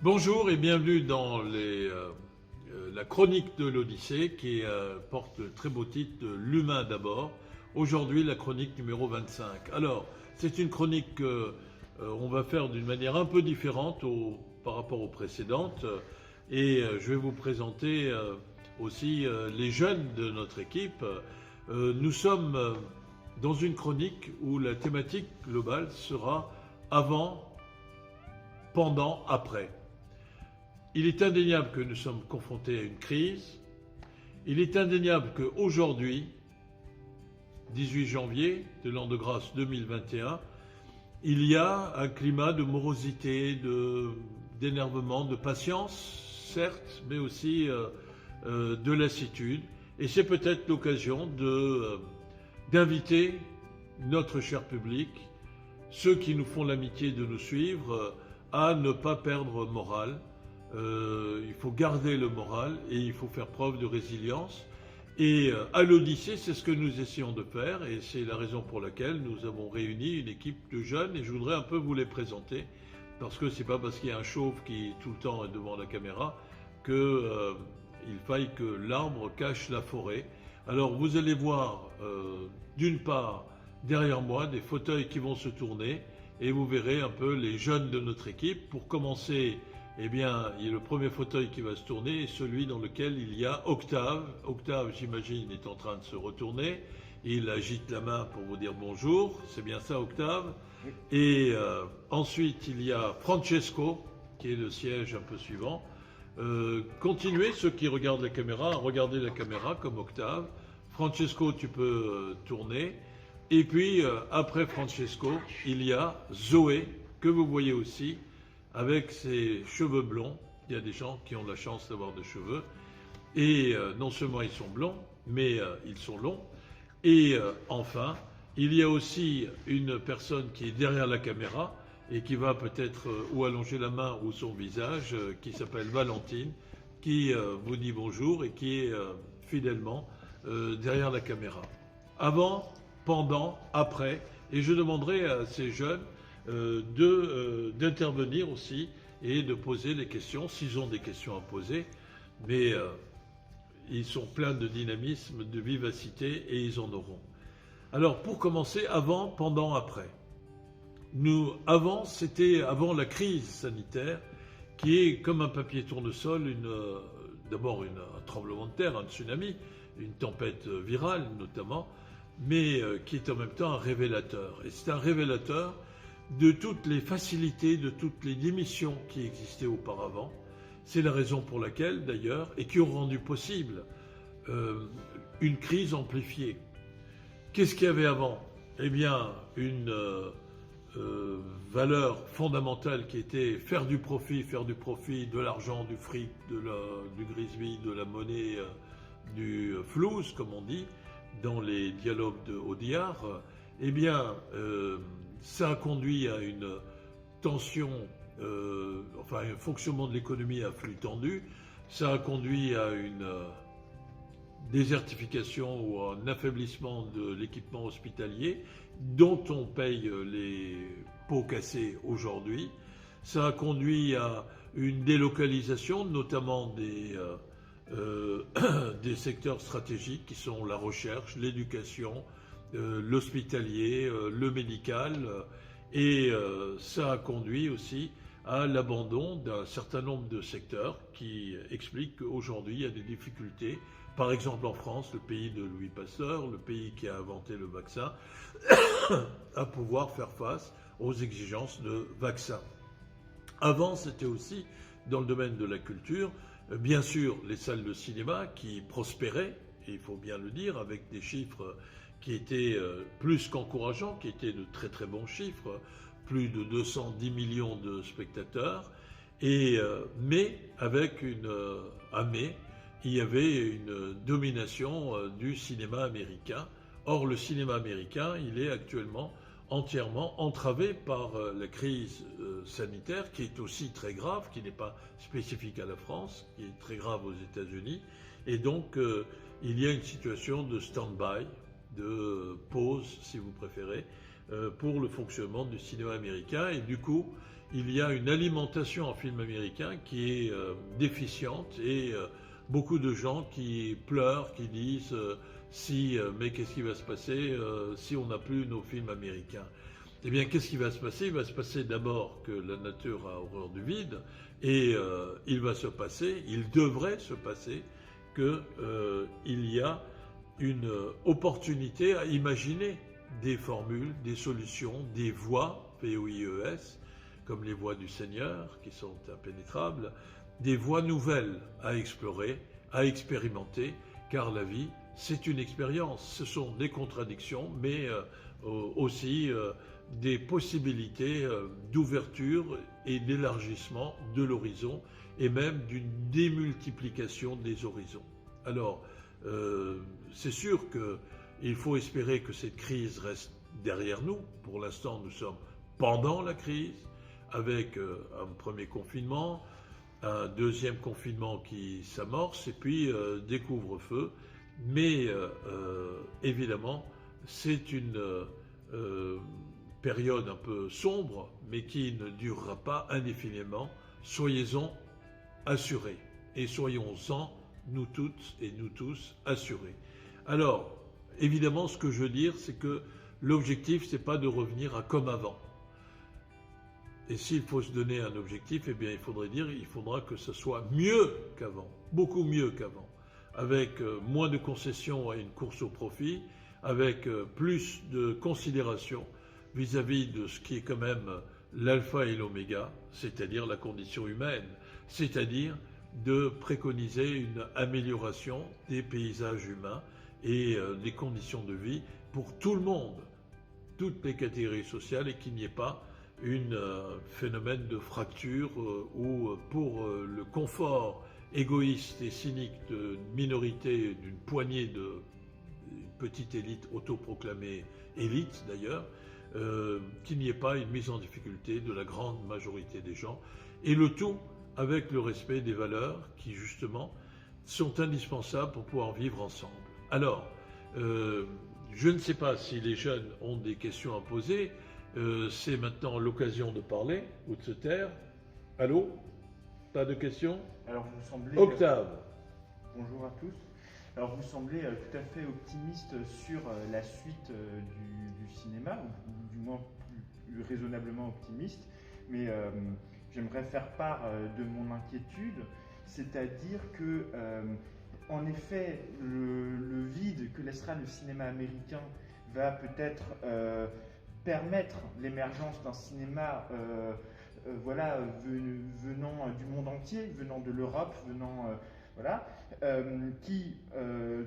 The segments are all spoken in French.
Bonjour et bienvenue dans la chronique de l'Odyssée qui porte le très beau titre de L'humain d'abord. Aujourd'hui, la chronique numéro 25. Alors, c'est une chronique qu'on va faire d'une manière un peu différente par rapport aux précédentes. Je vais vous présenter aussi les jeunes de notre équipe. Nous sommes dans une chronique où la thématique globale sera avant, pendant, après. Il est indéniable que nous sommes confrontés à une crise. Il est indéniable qu'aujourd'hui, 18 janvier de l'an de grâce 2021, il y a un climat de morosité, d'énervement, de patience, certes, mais aussi de lassitude. Et c'est peut-être l'occasion d'inviter notre cher public, ceux qui nous font l'amitié de nous suivre, à ne pas perdre morale. Il faut garder le moral et il faut faire preuve de résilience. Et à l'Odyssée, c'est ce que nous essayons de faire et c'est la raison pour laquelle nous avons réuni une équipe de jeunes et je voudrais un peu vous les présenter parce que c'est pas parce qu'il y a un chauve qui tout le temps est devant la caméra que il faille que l'arbre cache la forêt. Alors vous allez voir d'une part derrière moi des fauteuils qui vont se tourner et vous verrez un peu les jeunes de notre équipe. Pour commencer, eh bien, il y a le premier fauteuil qui va se tourner et celui dans lequel il y a Octave. Octave, j'imagine, est en train de se retourner. Il agite la main pour vous dire bonjour. C'est bien ça, Octave. Et ensuite, il y a Francesco, qui est le siège un peu suivant. Continuez, ceux qui regardent la caméra, à regarder la caméra comme Octave. Francesco, tu peux tourner. Et puis, après Francesco, il y a Zoé, que vous voyez aussi, avec ses cheveux blonds. Il y a des gens qui ont la chance d'avoir des cheveux. Et non seulement ils sont blonds, mais ils sont longs. Et enfin, il y a aussi une personne qui est derrière la caméra et qui va peut-être ou allonger la main ou son visage, qui s'appelle Valentine, qui vous dit bonjour et qui est fidèlement derrière la caméra. Avant, pendant, après. Et je demanderai à ces jeunes d'intervenir aussi et de poser les questions, s'ils ont des questions à poser, mais ils sont pleins de dynamisme, de vivacité et ils en auront. Alors pour commencer, avant, pendant, après. C'était avant la crise sanitaire qui est comme un papier tournesol, d'abord un tremblement de terre, un tsunami, une tempête virale notamment, mais qui est en même temps un révélateur. Et c'est un révélateur de toutes les facilités, de toutes les démissions qui existaient auparavant. C'est la raison pour laquelle, d'ailleurs, et qui ont rendu possible une crise amplifiée. Qu'est-ce qu'il y avait avant? Eh bien, une valeur fondamentale qui était faire du profit de l'argent, du fric, du grisby, de la monnaie, du flouze, comme on dit, dans les dialogues de Audiard. Eh bien, ça a conduit à une tension, un fonctionnement de l'économie à flux tendu. Ça a conduit à une désertification ou un affaiblissement de l'équipement hospitalier dont on paye les pots cassés aujourd'hui. Ça a conduit à une délocalisation, notamment des secteurs stratégiques qui sont la recherche, l'éducation, l'hospitalier, le médical, et ça a conduit aussi à l'abandon d'un certain nombre de secteurs qui expliquent qu'aujourd'hui il y a des difficultés, par exemple en France, le pays de Louis Pasteur, le pays qui a inventé le vaccin, à pouvoir faire face aux exigences de vaccins. Avant, c'était aussi dans le domaine de la culture, bien sûr les salles de cinéma qui prospéraient, et il faut bien le dire, avec des chiffres qui étaient plus qu'encourageants, qui étaient de très très bons chiffres, plus de 210 millions de spectateurs, mais avec il y avait une domination du cinéma américain. Or, le cinéma américain, il est actuellement entièrement entravé par la crise sanitaire, qui est aussi très grave, qui n'est pas spécifique à la France, qui est très grave aux États-Unis. Et donc, il y a une situation de stand-by, de pause, si vous préférez, pour le fonctionnement du cinéma américain. Et du coup, il y a une alimentation en film américain qui est déficiente et beaucoup de gens qui pleurent, qui disent mais qu'est-ce qui va se passer si on n'a plus nos films américains? Eh bien, qu'est-ce qui va se passer? Il va se passer d'abord que la nature a horreur du vide et il devrait se passer qu'il y a une opportunité à imaginer des formules, des solutions, des voies, VOIES, comme les voies du Seigneur, qui sont impénétrables, des voies nouvelles à explorer, à expérimenter, car la vie, c'est une expérience. Ce sont des contradictions, mais aussi des possibilités d'ouverture et d'élargissement de l'horizon, et même d'une démultiplication des horizons. Alors, c'est sûr qu'il faut espérer que cette crise reste derrière nous. Pour l'instant, nous sommes pendant la crise, avec un premier confinement, un deuxième confinement qui s'amorce, et puis des couvre-feux. Mais évidemment, c'est une période un peu sombre, mais qui ne durera pas indéfiniment. Soyez-en assurés, et soyons-en, nous toutes et nous tous, assurés. Alors, évidemment, ce que je veux dire, c'est que l'objectif, c'est pas de revenir à comme avant. Et s'il faut se donner un objectif, eh bien, il faudra que ce soit mieux qu'avant, beaucoup mieux qu'avant, avec moins de concessions à une course au profit, avec plus de considération vis-à-vis de ce qui est quand même l'alpha et l'oméga, c'est-à-dire la condition humaine, c'est-à-dire de préconiser une amélioration des paysages humains et des conditions de vie pour tout le monde, toutes les catégories sociales, et qu'il n'y ait pas un phénomène de fracture où pour le confort égoïste et cynique d'une minorité, d'une poignée d'une petite élite autoproclamée élite d'ailleurs, qu'il n'y ait pas une mise en difficulté de la grande majorité des gens, et le tout avec le respect des valeurs qui justement sont indispensables pour pouvoir vivre ensemble. Alors, je ne sais pas si les jeunes ont des questions à poser. C'est maintenant l'occasion de parler ou de se taire. Allô? Pas de questions? Alors vous semblez... Octave. Bonjour à tous. Alors vous semblez tout à fait optimiste sur la suite du cinéma, ou du moins plus raisonnablement optimiste, mais j'aimerais faire part de mon inquiétude, c'est-à-dire que, en effet, le vide que laissera le cinéma américain va peut-être permettre l'émergence d'un cinéma venant du monde entier, venant de l'Europe, qui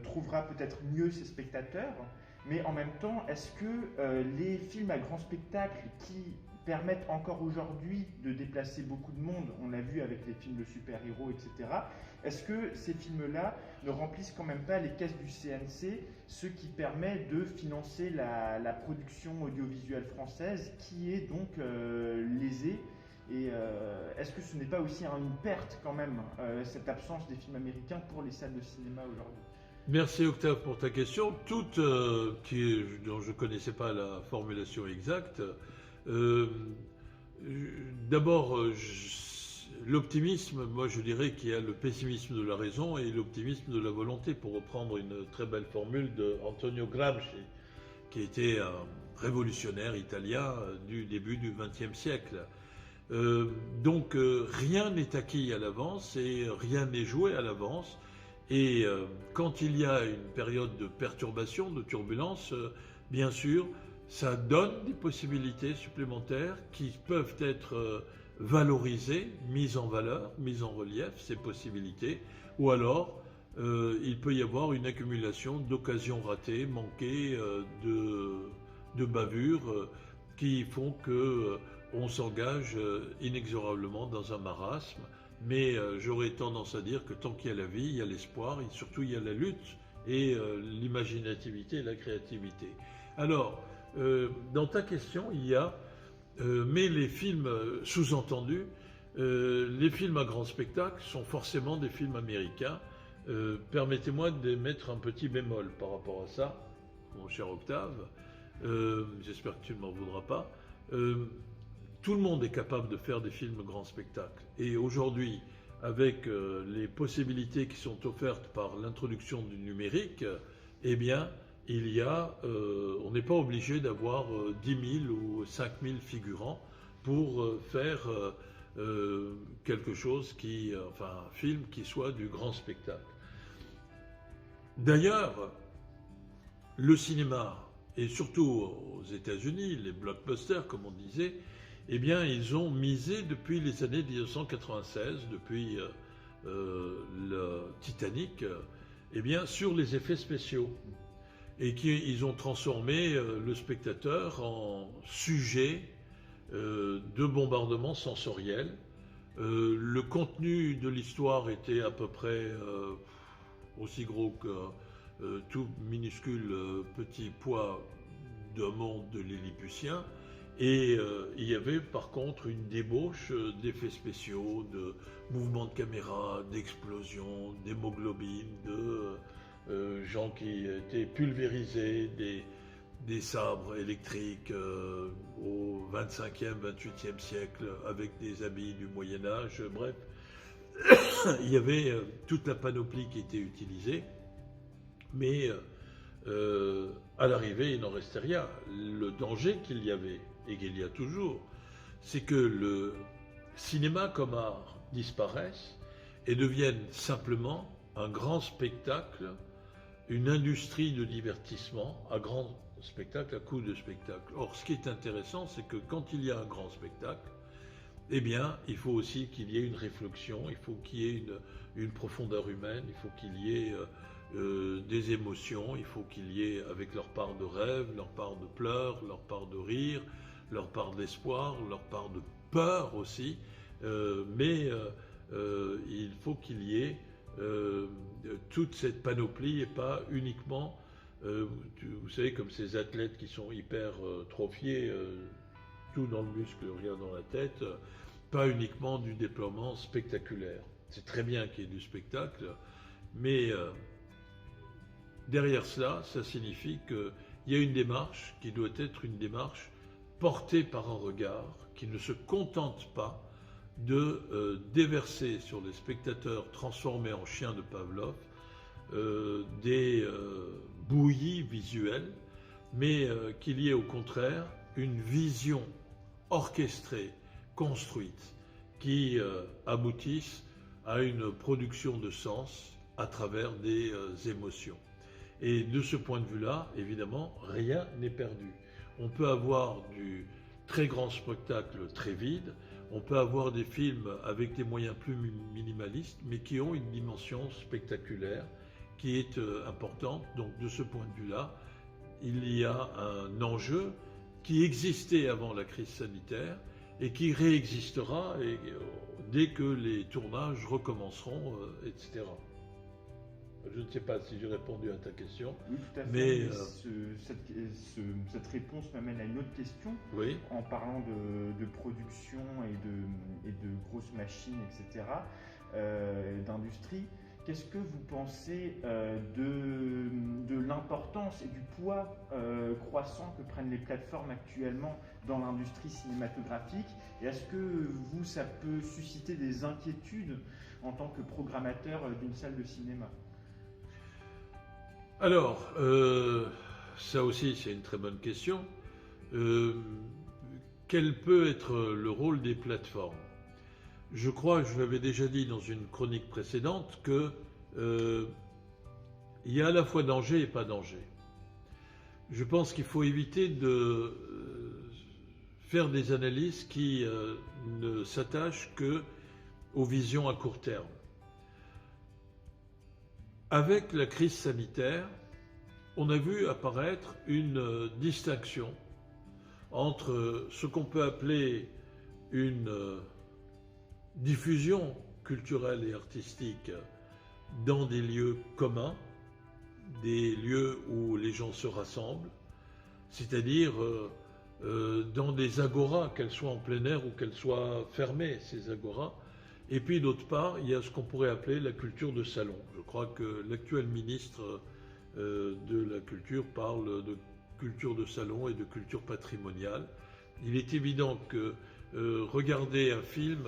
trouvera peut-être mieux ses spectateurs, mais en même temps, est-ce que les films à grand spectacle qui permettent encore aujourd'hui de déplacer beaucoup de monde, on l'a vu avec les films de super-héros, etc., est-ce que ces films-là ne remplissent quand même pas les caisses du CNC, ce qui permet de financer la production audiovisuelle française, qui est donc lésée? Et est-ce que ce n'est pas aussi une perte quand même, cette absence des films américains pour les salles de cinéma aujourd'hui? Merci Octave pour ta question, dont je ne connaissais pas la formulation exacte. D'abord, l'optimisme, moi je dirais qu'il y a le pessimisme de la raison et l'optimisme de la volonté, pour reprendre une très belle formule d'Antonio Gramsci, qui était un révolutionnaire italien du début du XXe siècle. Donc rien n'est acquis à l'avance et rien n'est joué à l'avance. Et quand il y a une période de perturbation, de turbulence, bien sûr, ça donne des possibilités supplémentaires qui peuvent être valorisées, mises en valeur, mises en relief, ces possibilités. Ou alors, il peut y avoir une accumulation d'occasions ratées, manquées, de bavures, qui font qu'on s'engage inexorablement dans un marasme. Mais j'aurais tendance à dire que tant qu'il y a la vie, il y a l'espoir, et surtout il y a la lutte et l'imaginativité et la créativité. Alors, dans ta question, il y a, mais les films sous-entendus, les films à grand spectacle sont forcément des films américains. Permettez-moi de mettre un petit bémol par rapport à ça, mon cher Octave. j'espère que tu ne m'en voudras pas, tout le monde est capable de faire des films grand spectacle. Et aujourd'hui, avec les possibilités qui sont offertes par l'introduction du numérique, eh bien, on n'est pas obligé d'avoir 10 000 ou 5 000 figurants pour faire quelque chose un film qui soit du grand spectacle. D'ailleurs, le cinéma, et surtout aux États-Unis, les blockbusters, comme on disait, eh bien, ils ont misé depuis les années 1996, depuis le Titanic, eh bien, sur les effets spéciaux. Et ils ont transformé le spectateur en sujet de bombardement sensoriel. Le contenu de l'histoire était à peu près aussi gros que tout minuscule petit poids d'un monde de Lilliputien. Et il y avait par contre une débauche d'effets spéciaux, de mouvements de caméra, d'explosions, d'hémoglobine, de gens qui étaient pulvérisés, des sabres électriques au 25e, 28e siècle avec des habits du Moyen-Âge, bref. Il y avait toute la panoplie qui était utilisée, mais à l'arrivée, il n'en restait rien. Le danger qu'il y avait, et qu'il y a toujours, c'est que le cinéma comme art disparaisse et devienne simplement un grand spectacle, une industrie de divertissement à grand spectacle, à coup de spectacle. Or, ce qui est intéressant, c'est que quand il y a un grand spectacle, eh bien, il faut aussi qu'il y ait une réflexion, il faut qu'il y ait une profondeur humaine, il faut qu'il y ait des émotions, il faut qu'il y ait avec leur part de rêve, leur part de pleurs, leur part de rire, leur part d'espoir, leur part de peur aussi, mais il faut qu'il y ait toute cette panoplie et pas uniquement, vous savez, comme ces athlètes qui sont hyper trophiés, tout dans le muscle, rien dans la tête, pas uniquement du déploiement spectaculaire. C'est très bien qu'il y ait du spectacle, mais derrière cela, ça signifie qu'il y a une démarche qui doit être une démarche portée par un regard qui ne se contente pas de déverser sur les spectateurs transformés en chiens de Pavlov des bouillies visuelles, mais qu'il y ait au contraire une vision orchestrée, construite, qui aboutisse à une production de sens à travers des émotions. Et de ce point de vue-là, évidemment, rien n'est perdu. On peut avoir du très grand spectacle très vide, on peut avoir des films avec des moyens plus minimalistes, mais qui ont une dimension spectaculaire qui est importante. Donc de ce point de vue-là, il y a un enjeu qui existait avant la crise sanitaire et qui réexistera dès que les tournages recommenceront, etc. Je ne sais pas si j'ai répondu à ta question. Oui, tout à fait. Mais cette réponse m'amène à une autre question. Oui. En parlant de production et de grosses machines, etc., d'industrie, qu'est-ce que vous pensez de l'importance et du poids croissant que prennent les plateformes actuellement dans l'industrie cinématographique? Et est-ce que ça peut susciter des inquiétudes en tant que programmateur d'une salle de cinéma? Alors, ça aussi c'est une très bonne question. Quel peut être le rôle des plateformes? Je crois, je l'avais déjà dit dans une chronique précédente, que il y a à la fois danger et pas danger. Je pense qu'il faut éviter de faire des analyses qui ne s'attachent qu'aux visions à court terme. Avec la crise sanitaire, on a vu apparaître une distinction entre ce qu'on peut appeler une diffusion culturelle et artistique dans des lieux communs, des lieux où les gens se rassemblent, c'est-à-dire dans des agoras, qu'elles soient en plein air ou qu'elles soient fermées, ces agoras. Et puis d'autre part, il y a ce qu'on pourrait appeler la culture de salon. Je crois que l'actuel ministre de la Culture parle de culture de salon et de culture patrimoniale. Il est évident que regarder un film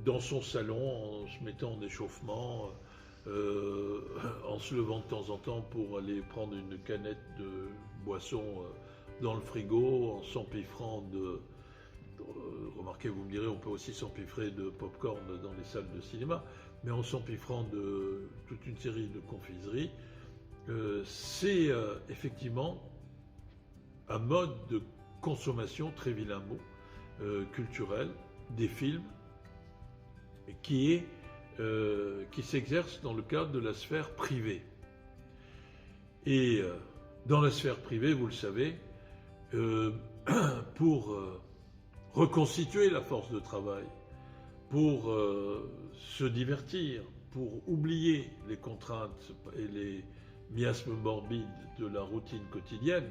dans son salon en se mettant en échauffement, en se levant de temps en temps pour aller prendre une canette de boisson dans le frigo, en s'empiffrant remarquez, vous me direz, on peut aussi s'empiffrer de pop-corn dans les salles de cinéma, mais en s'empiffrant de toute une série de confiseries, c'est effectivement un mode de consommation, très vilain mot, culturel, des films, qui s'exerce dans le cadre de la sphère privée. Et dans la sphère privée, vous le savez, pour reconstituer la force de travail, pour se divertir, pour oublier les contraintes et les miasmes morbides de la routine quotidienne,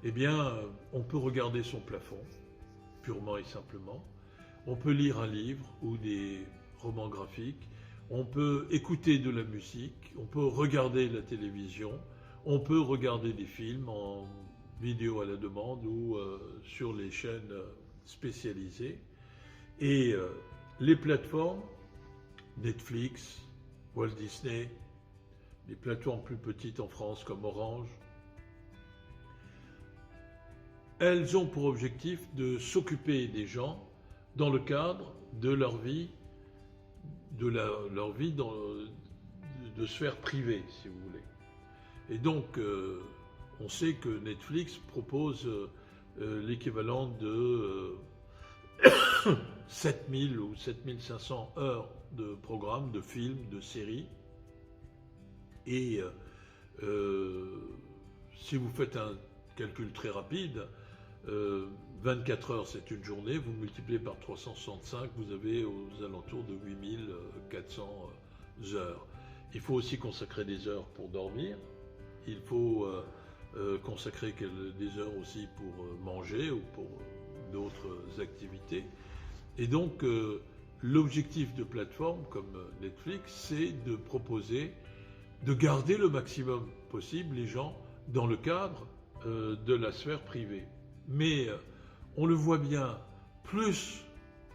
eh bien, on peut regarder son plafond, purement et simplement. On peut lire un livre ou des romans graphiques, on peut écouter de la musique, on peut regarder la télévision, on peut regarder des films en vidéo à la demande ou sur les chaînes spécialisées. Et les plateformes, Netflix, Walt Disney, les plateformes plus petites en France comme Orange, elles ont pour objectif de s'occuper des gens dans le cadre de leur vie, de sphère privée, si vous voulez. Et donc, on sait que Netflix propose l'équivalent de 7000 ou 7500 heures de programmes, de films, de séries. Et si vous faites un calcul très rapide, 24 heures c'est une journée, vous multipliez par 365, vous avez aux alentours de 8400 heures. Il faut aussi consacrer des heures pour dormir, il faut consacrer des heures aussi pour manger ou pour d'autres activités. Et donc l'objectif de plateformes comme Netflix, c'est de proposer, de garder le maximum possible les gens dans le cadre de la sphère privée. Mais on le voit bien, plus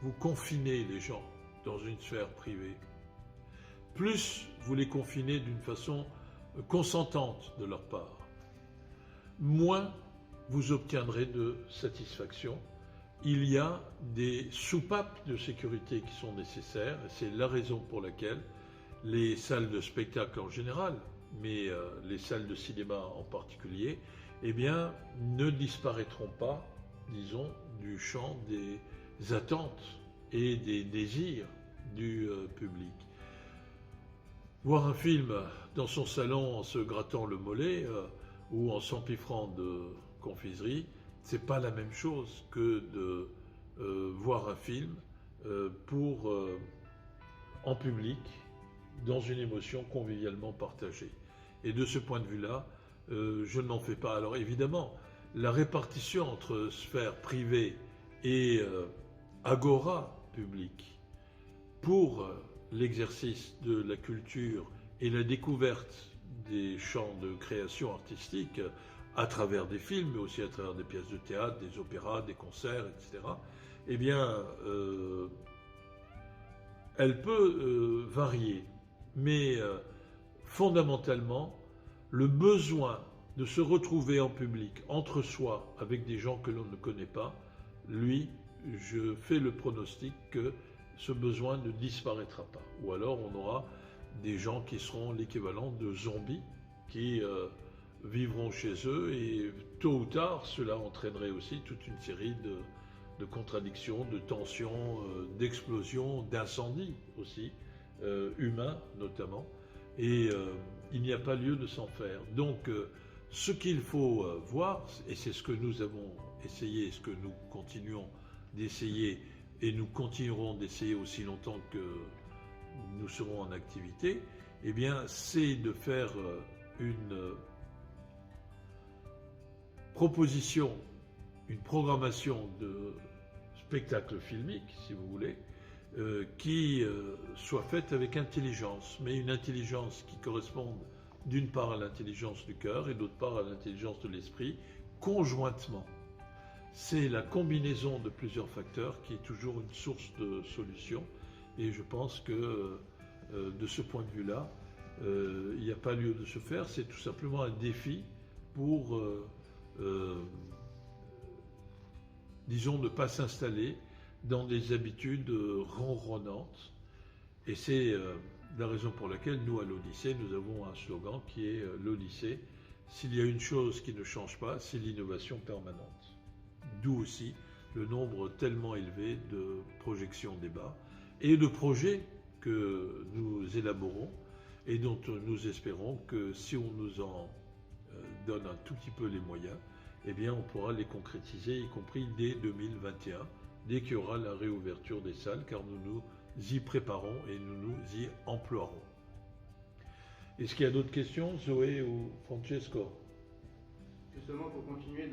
vous confinez les gens dans une sphère privée, plus vous les confinez d'une façon consentante de leur part, moins vous obtiendrez de satisfaction. Il y a des soupapes de sécurité qui sont nécessaires, et c'est la raison pour laquelle les salles de spectacle en général, mais les salles de cinéma en particulier, eh bien, ne disparaîtront pas, disons, du champ des attentes et des désirs du public. Voir un film dans son salon en se grattant le mollet ou en s'empiffrant de confiserie, c'est pas la même chose que de voir un film en public, dans une émotion convivialement partagée. Et de ce point de vue-là, je ne m'en fais pas. Alors évidemment, la répartition entre sphère privée et agora publique pour l'exercice de la culture et la découverte des champs de création artistique à travers des films, mais aussi à travers des pièces de théâtre, des opéras, des concerts, etc., eh bien, elle peut varier. Mais fondamentalement, le besoin de se retrouver en public, entre soi, avec des gens que l'on ne connaît pas, lui, je fais le pronostic que ce besoin ne disparaîtra pas. Ou alors on aura des gens qui seront l'équivalent de zombies, qui vivront chez eux, et tôt ou tard, cela entraînerait aussi toute une série de contradictions, de tensions, d'explosions, d'incendies aussi, humains notamment. Et il n'y a pas lieu de s'en faire. Donc, ce qu'il faut voir, et c'est ce que nous avons essayé, ce que nous continuons d'essayer, et nous continuerons d'essayer aussi longtemps que nous serons en activité, eh bien, c'est de faire une proposition, une programmation de spectacle filmique, si vous voulez, qui soit faite avec intelligence, mais une intelligence qui corresponde d'une part à l'intelligence du cœur et d'autre part à l'intelligence de l'esprit, conjointement. C'est la combinaison de plusieurs facteurs qui est toujours une source de solution. Et je pense que de ce point de vue-là, il n'y a pas lieu de se faire. C'est tout simplement un défi pour, disons, ne pas s'installer dans des habitudes ronronnantes. Et c'est la raison pour laquelle nous, à l'Odyssée, nous avons un slogan qui est l'Odyssée. S'il y a une chose qui ne change pas, c'est l'innovation permanente. D'où aussi le nombre tellement élevé de projections débats et de projets que nous élaborons et dont nous espérons que si on nous en donne un tout petit peu les moyens, eh bien on pourra les concrétiser, y compris dès 2021, dès qu'il y aura la réouverture des salles, car nous nous y préparons et nous nous y emploierons. Est-ce qu'il y a d'autres questions, Zoé ou Francesco? Justement, pour continuer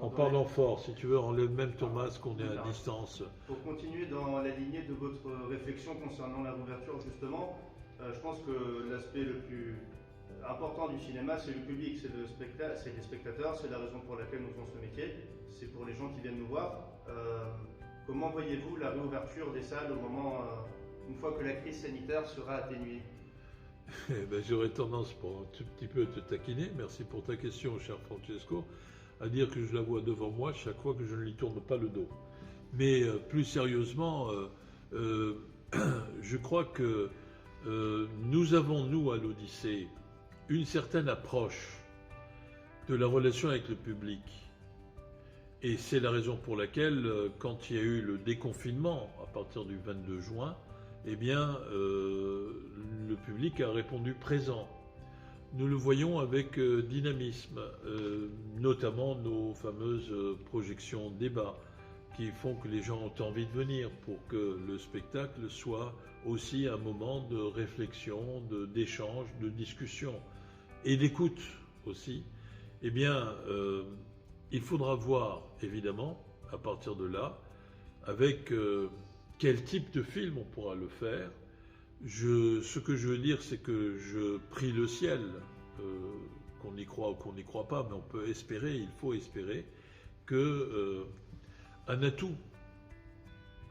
en parlant fort, si tu veux, enlève même ton masque, on est à distance. Pour continuer dans la lignée de votre réflexion concernant la réouverture, justement, je pense que l'aspect le plus important du cinéma, c'est le public, c'est les spectateurs, c'est la raison pour laquelle nous faisons ce métier, c'est pour les gens qui viennent nous voir. Comment voyez-vous la réouverture des salles au moment, une fois que la crise sanitaire sera atténuée? Ben, j'aurais tendance, pour un tout petit peu te taquiner, merci pour ta question, cher Francesco, à dire que je la vois devant moi chaque fois que je ne lui tourne pas le dos. Mais plus sérieusement, je crois que nous avons, nous, à l'Odyssée, une certaine approche de la relation avec le public. Et c'est la raison pour laquelle, quand il y a eu le déconfinement, à partir du 22 juin, eh bien, le public a répondu présent. Nous le voyons avec dynamisme, notamment nos fameuses projections débat, qui font que les gens ont envie de venir pour que le spectacle soit aussi un moment de réflexion, d'échange, de discussion et d'écoute aussi. Eh bien, il faudra voir, évidemment, à partir de là, avec quel type de film on pourra le faire. Ce que je veux dire, c'est que je prie le ciel, qu'on y croit ou qu'on n'y croit pas, mais on peut espérer, il faut espérer, que un atout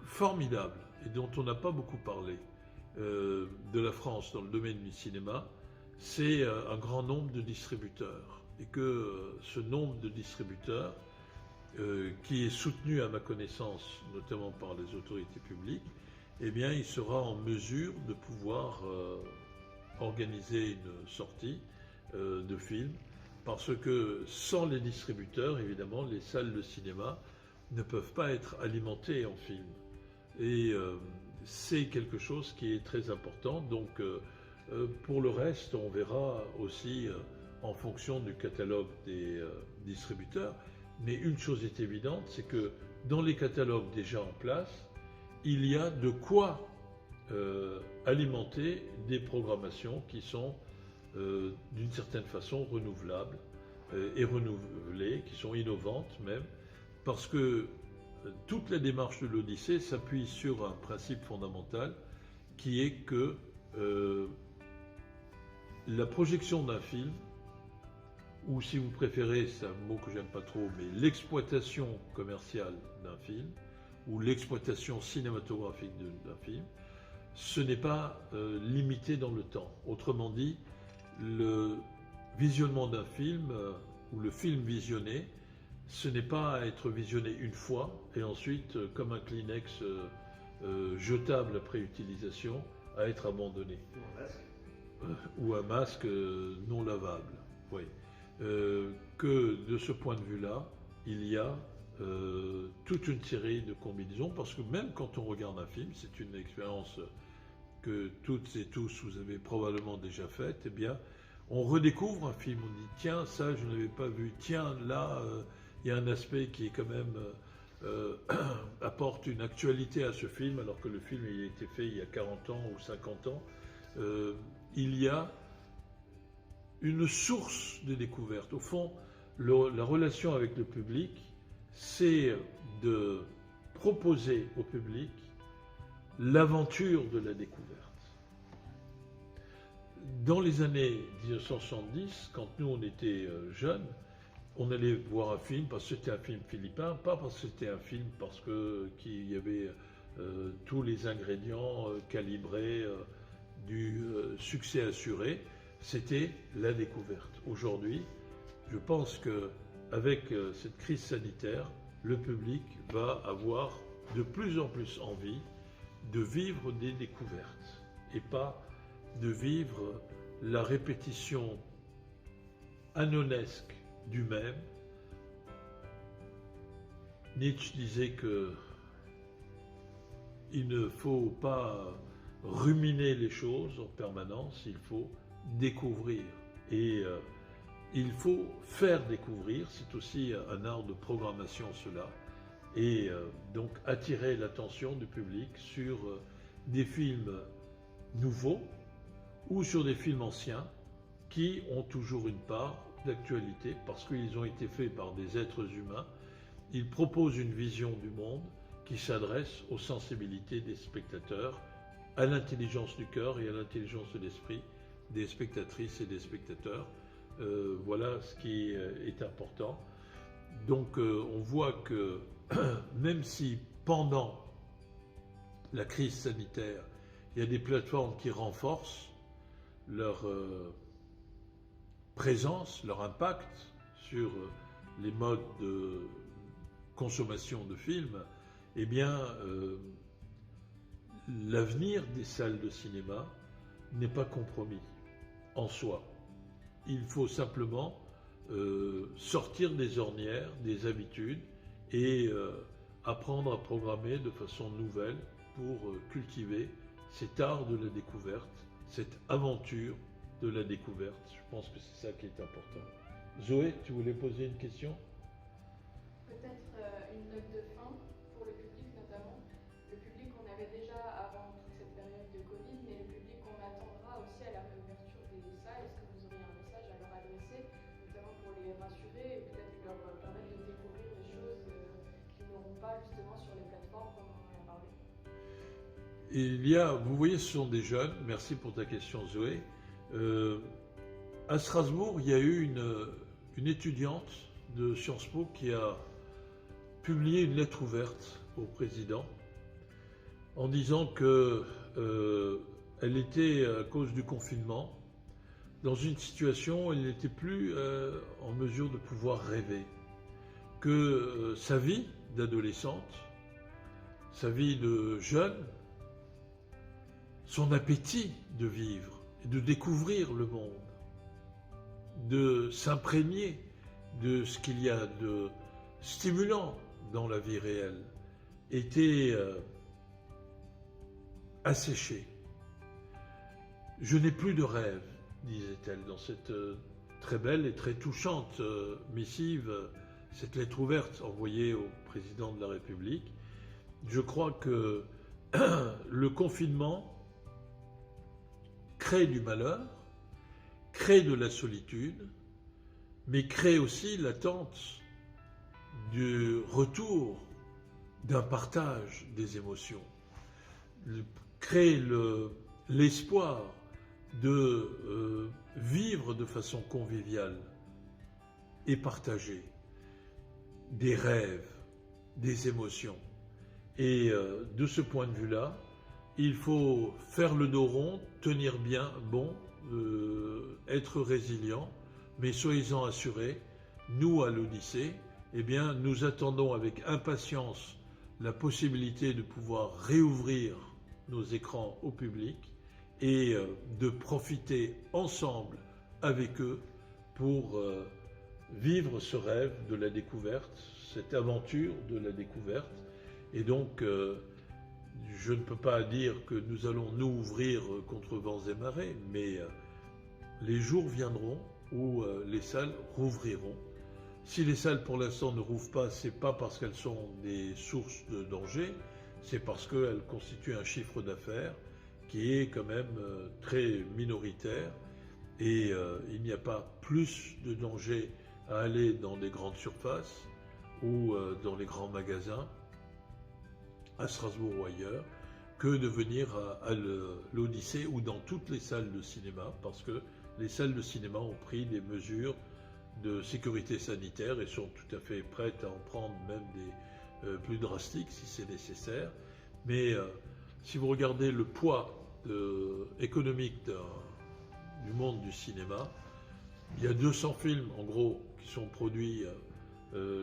formidable, et dont on n'a pas beaucoup parlé, de la France dans le domaine du cinéma, c'est un grand nombre de distributeurs. Et que ce nombre de distributeurs, qui est soutenu à ma connaissance, notamment par les autorités publiques, eh bien, il sera en mesure de pouvoir organiser une sortie de film, parce que sans les distributeurs, évidemment, les salles de cinéma ne peuvent pas être alimentées en film. Et c'est quelque chose qui est très important. Donc, pour le reste, on verra aussi en fonction du catalogue des distributeurs. Mais une chose est évidente, c'est que dans les catalogues déjà en place, il y a de quoi alimenter des programmations qui sont d'une certaine façon renouvelables et renouvelées, qui sont innovantes même, parce que toute la démarche de l'Odyssée s'appuie sur un principe fondamental qui est que la projection d'un film, ou si vous préférez, c'est un mot que j'aime pas trop, mais l'exploitation commerciale d'un film, ou l'exploitation cinématographique d'un film, ce n'est pas limité dans le temps. Autrement dit, le visionnement d'un film, ou le film visionné, ce n'est pas à être visionné une fois, et ensuite, comme un Kleenex jetable après utilisation, à être abandonné. Ou un masque non lavable. Oui. Que de ce point de vue-là, il y a toute une série de combinaisons, parce que même quand on regarde un film, c'est une expérience que toutes et tous vous avez probablement déjà faite, eh bien, on redécouvre un film, on dit tiens, ça je ne l'avais pas vu, tiens, là, il y a un aspect qui est quand même apporte une actualité à ce film, alors que le film il a été fait il y a 40 ans ou 50 ans. Il y a une source de découverte. Au fond, la relation avec le public, c'est de proposer au public l'aventure de la découverte. Dans les années 1970, quand nous on était jeunes, on allait voir un film parce que c'était un film philippin, pas parce que c'était un film parce qu'il y avait tous les ingrédients calibrés du succès assuré. C'était la découverte. Aujourd'hui, je pense qu'avec cette crise sanitaire, le public va avoir de plus en plus envie de vivre des découvertes et pas de vivre la répétition anonesque du même. Nietzsche disait que il ne faut pas ruminer les choses en permanence, il faut découvrir. Et il faut faire découvrir, c'est aussi un art de programmation cela, et donc attirer l'attention du public sur des films nouveaux ou sur des films anciens qui ont toujours une part d'actualité parce qu'ils ont été faits par des êtres humains. Ils proposent une vision du monde qui s'adresse aux sensibilités des spectateurs, à l'intelligence du cœur et à l'intelligence de l'esprit des spectatrices et des spectateurs. Voilà ce qui est important. Donc on voit que même si pendant la crise sanitaire, il y a des plateformes qui renforcent leur présence, leur impact sur les modes de consommation de films, eh bien, l'avenir des salles de cinéma n'est pas compromis en soi. Il faut simplement sortir des ornières, des habitudes et apprendre à programmer de façon nouvelle pour cultiver cet art de la découverte, cette aventure de la découverte. Je pense que c'est ça qui est important. Zoé, tu voulais poser une question ? Peut-être une note de fin pour le public notamment. Le public qu'on avait déjà avant toute cette période de Covid, mais le public qu'on attendra aussi à la réouverture des salles. Est-ce que vous auriez un message à leur adresser, notamment pour les rassurer et peut-être leur permettre de découvrir des choses qu'ils n'auront pas justement sur les plateformes comme on en a parlé? Vous voyez, ce sont des jeunes, merci pour ta question Zoé. À Strasbourg, il y a eu une étudiante de Sciences Po qui a publié une lettre ouverte au président en disant qu'elle était, à cause du confinement, dans une situation où elle n'était plus en mesure de pouvoir rêver, que sa vie d'adolescente, sa vie de jeune, son appétit de vivre et de découvrir le monde, de s'imprégner de ce qu'il y a de stimulant dans la vie réelle, était asséché. Je n'ai plus de rêve, disait-elle dans cette très belle et très touchante missive, cette lettre ouverte envoyée au président de la République. Je crois que le confinement crée du malheur, crée de la solitude, mais crée aussi l'attente du retour d'un partage des émotions, crée l'espoir de vivre de façon conviviale et partagée des rêves, des émotions. Et de ce point de vue-là, il faut faire le dos rond, tenir bien bon, être résilient, mais soyez-en assurés, nous à l'Odyssée, eh bien, nous attendons avec impatience la possibilité de pouvoir réouvrir nos écrans au public et de profiter ensemble avec eux pour vivre ce rêve de la découverte, cette aventure de la découverte. Et donc, je ne peux pas dire que nous allons nous ouvrir contre vents et marées, mais les jours viendront où les salles rouvriront. Si les salles pour l'instant ne rouvrent pas, ce n'est pas parce qu'elles sont des sources de danger, c'est parce qu'elles constituent un chiffre d'affaires qui est quand même très minoritaire et il n'y a pas plus de danger à aller dans des grandes surfaces ou dans les grands magasins à Strasbourg ou ailleurs, que de venir à l'Odyssée ou dans toutes les salles de cinéma, parce que les salles de cinéma ont pris des mesures de sécurité sanitaire et sont tout à fait prêtes à en prendre même des plus drastiques si c'est nécessaire. Mais si vous regardez le poids économique du monde du cinéma, il y a 200 films en gros qui sont produits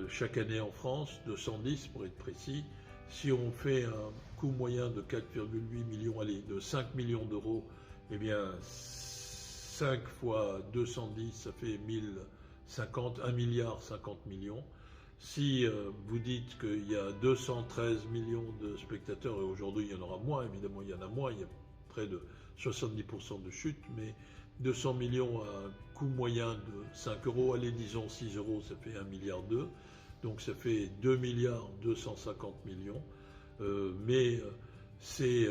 chaque année en France, 210 pour être précis. Si on fait un coût moyen de 4,8 millions, allez, de 5 millions d'euros, eh bien 5 fois 210, ça fait 1 milliard 50 millions. Si vous dites qu'il y a 213 millions de spectateurs, et aujourd'hui il y en aura moins, évidemment il y en a moins, il y a près de 70% de chute, mais 200 millions à un coût moyen de 5 euros, allez disons 6 euros, ça fait 1,2 milliard, donc ça fait 2 milliards 250 millions, mais c'est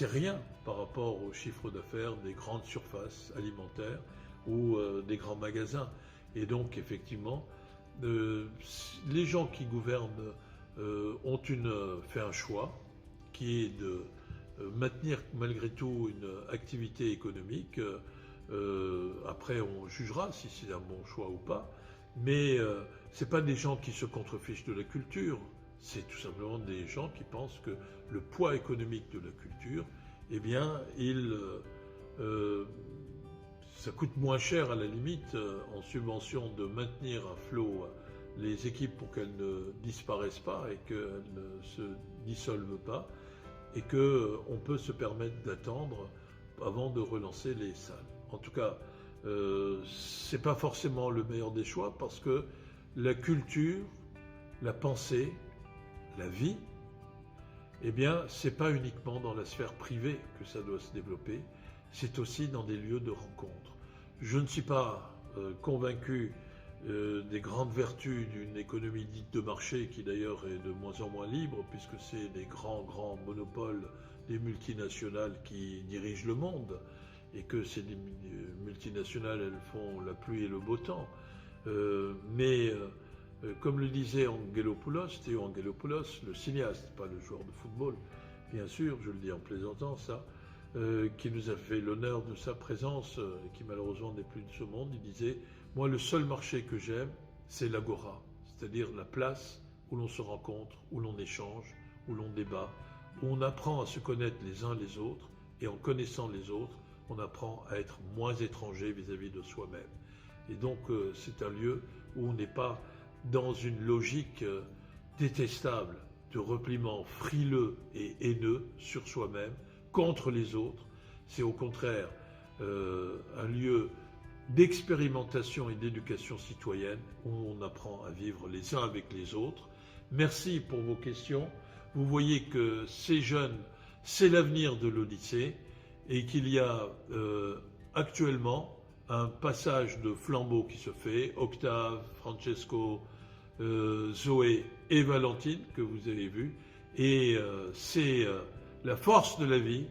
rien par rapport au chiffre d'affaires des grandes surfaces alimentaires ou des grands magasins. Et donc effectivement, les gens qui gouvernent ont fait un choix qui est de maintenir malgré tout une activité économique. Après, on jugera si c'est un bon choix ou pas. Mais ce n'est pas des gens qui se contrefichent de la culture. C'est tout simplement des gens qui pensent que le poids économique de la culture, eh bien, ça coûte moins cher à la limite en subvention de maintenir à flot les équipes pour qu'elles ne disparaissent pas et qu'elles ne se dissolvent pas, et qu'on peut se permettre d'attendre avant de relancer les salles. En tout cas, c'est pas forcément le meilleur des choix, parce que la culture, la pensée, la vie, eh bien, c'est pas uniquement dans la sphère privée que ça doit se développer, c'est aussi dans des lieux de rencontre. Je ne suis pas convaincu des grandes vertus d'une économie dite de marché, qui d'ailleurs est de moins en moins libre, puisque c'est des grands monopoles des multinationales qui dirigent le monde, et que ces multinationales, elles font la pluie et le beau temps. Mais comme le disait Théo Angelopoulos, le cinéaste, pas le joueur de football, bien sûr, je le dis en plaisantant ça, qui nous a fait l'honneur de sa présence, et qui malheureusement n'est plus de ce monde, il disait « Moi, le seul marché que j'aime, c'est l'agora, c'est-à-dire la place où l'on se rencontre, où l'on échange, où l'on débat, où on apprend à se connaître les uns les autres, et en connaissant les autres, on apprend à être moins étranger vis-à-vis de soi-même. » Et donc, c'est un lieu où on n'est pas dans une logique détestable de repliement frileux et haineux sur soi-même, contre les autres. C'est au contraire un lieu d'expérimentation et d'éducation citoyenne où on apprend à vivre les uns avec les autres. Merci pour vos questions. Vous voyez que ces jeunes, c'est l'avenir de l'Odyssée, et qu'il y a actuellement un passage de flambeau qui se fait. Octave, Francesco, Zoé et Valentine, que vous avez vu, et c'est la force de la vie,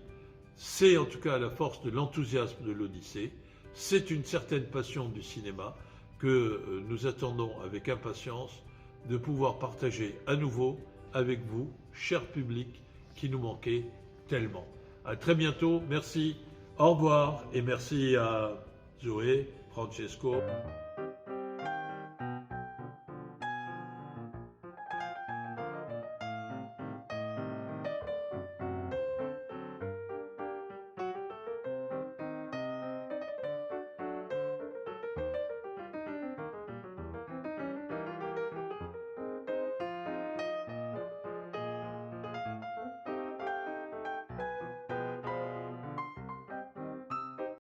c'est en tout cas la force de l'enthousiasme de l'Odyssée, c'est une certaine passion du cinéma que nous attendons avec impatience de pouvoir partager à nouveau avec vous, cher public, qui nous manquait tellement. À très bientôt, merci, au revoir, et merci à Zoé, Francesco.